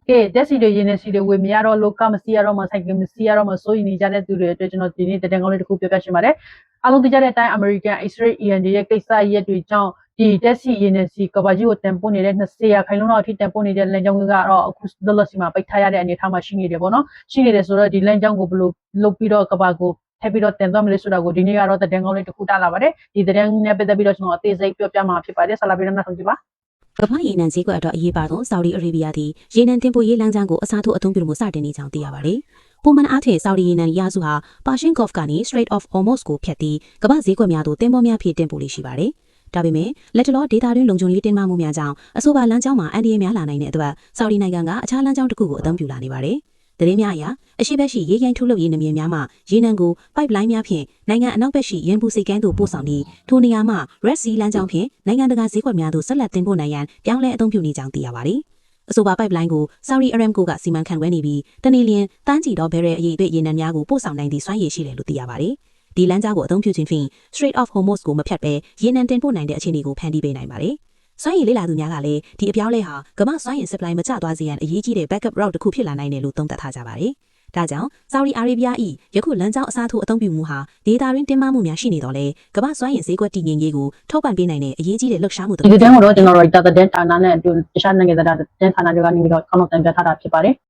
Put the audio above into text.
ကဲတက်စီတွေရင်းနေစီတွေဝေမရတော့လောကမစီရတော့မဆိုင်ကမစီရတော့မဆိုရင်နေကြတဲ့သူတွေအတွက်ကျွန်တော်ဒီနေ့တည်ငောင်းလေးတစ်ခုပြောပြချင်ပါတယ်အားလုံးသိကြတဲ့အတိုင်း American X-ray END ရဲ့ကိစ္စရက်တွေကြောင့်ဒီတက်စီရင်းနေစီကဘာကြီးကိုတန်ပို့နေတဲ့20%လောက်အထိတန်ပို့နေတဲ့လမ်းကြောင်းကတော့အခုလောလောဆယ်မှာပိတ်ထားရတဲ့အနေအထားမှာရှိနေတယ်ပေါ့နော်ရှိနေတယ်ဆိုတော့ဒီလမ်းကြောင်းကိုဘယ်လိုလုပ်ပြီးတော့ကဘာကိုထပ်ပြီးတော့တင်သွားမလဲဆိုတာကိုဒီနေ့ကတော့တည်ငောင်းလေးတစ်ခုတားလာပါတယ်ဒီတည်ငောင်းနဲ့ပတ်သက်ပြီးတော့ကျွန်တော်အသေးစိတ်ပြောပြမှာဖြစ်ပါတယ်ဆလာပြီးတော့နောက်ဆုံးကြည့်ပါကမ္ဘာရေနံဈေးကွက်အတွက်အရေးပါသောဆော်ဒီအာရေဗျသည်ရေနံတင်ပို့ရေးလမ်းကြောင်းကိုအစားထိုးအသုံးပြုမှုစတင်နေကြောင်းသိရပါတယ်။ပုံမှန်အားဖြင့်ဆော်ဒီရေနံရစုဟာ Persian Gulf ကနေ Strait of Hormuz ကိုဖြတ်ပြီးကမ္ဘာဈေးကွက်များသို့တင်ပို့များဖြည့်တင်ပို့လေးရှိပါတယ်။ဒါပေမဲ့လက်တလောဒေတာတွင်လုံခြုံရေးတင်းမာမှုများကြောင့်အဆိုပါလမ်းကြောင်းမှာအန်ဒီရဲများလာနိုင်တဲ့အတွက်ဆော်ဒီနိုင်ငံကအခြားလမ်းကြောင်းတစ်ခုကိုအသုံးပြုလာနေပါတယ်။သတင်းများအရအရှိဘက်ရှိရေရိုင်းထုတ်လုပ်ရေးနမြင်များမှရေနံကို pipeline များဖြင့်နိုင်ငံအနောက်ဘက်ရှိရန်ပူစိတ်ကမ်းသို့ပို့ဆောင်ပြီးထိုနေရာမှ Red Sea လမ်းကြောင်းဖြင့်နိုင်ငံတကာဈေးကွက်များသို့ဆက်လက်တင်ပို့နိုင်ရန်ပြောင်းလဲအသုံးပြုနေကြောင်းသိရပါတယ်။အဆိုပါ pipeline ကို Saudi Aramco ကစီမံခန့်ခွဲနေပြီးတနေ့လျင်တန်းချီသောဘဲရဲအရေးအသွေးရေနံများကိုပို့ဆောင်နိုင်သည့်စွမ်းရည်ရှိတယ်လို့သိရပါတယ်။ဒီလမ်းကြောင်းကိုအသုံးပြုခြင်းဖြင့် Strait of Hormuz ကိုမဖြတ်ဘဲရေနံတင်ပို့နိုင်တဲ့အခြေအနေကိုဖန်တီးပေးနိုင်ပါတယ်။စွမ်းရည်လေးလာသူများကလည်းဒီအပြောင်းလဲဟာကမ္ဘာစွမ်းရည် supply မကျသွားစေရန်အရေးကြီးတဲ့ backup route တစ်ခုဖြစ်လာနိုင်တယ်လို့သုံးသပ်ထားကြပါတယ်။ဒါကြောင့်ဆော်ဒီအာရေဗျ၏ယခုလမ်းကြောင်းအစားထိုးအသုံးပြုမှုဟာဒေတာရင်းတင်မာမှုများရှိနေတော့လေကမ္ဘာစွမ်းရည်ဈေးကွက်တည်ငြိမ်ရေးကိုထောက်ပံ့ပေးနိုင်တဲ့အရေးကြီးတဲ့လှုပ်ရှားမှုတစ်ခုဒီတန်းကိုတော့ကျွန်တော်တို့ data တဲ့ဌာနနဲ့အတူတခြားနိုင်ငံသားတဲ့ဌာနတွေကနေပြီးတော့ကောင်းတော့တင်ပြထားတာဖြစ်ပါတယ်